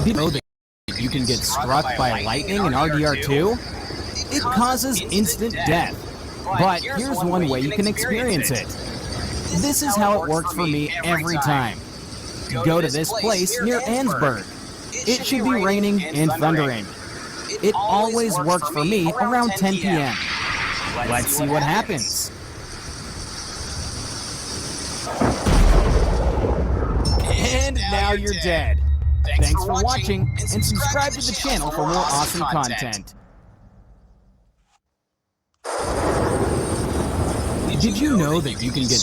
Did you know that you can get struck by lightning in RDR2? It causes instant death. But here's one way you can experience it. This is how it works for me every time. Go to this place near Annesburg. It should be raining and thundering. It always works for me around 10 p.m. Let's see what happens. And now you're dead. Thanks for watching, and subscribe to the channel for more awesome content. Did you know that you can get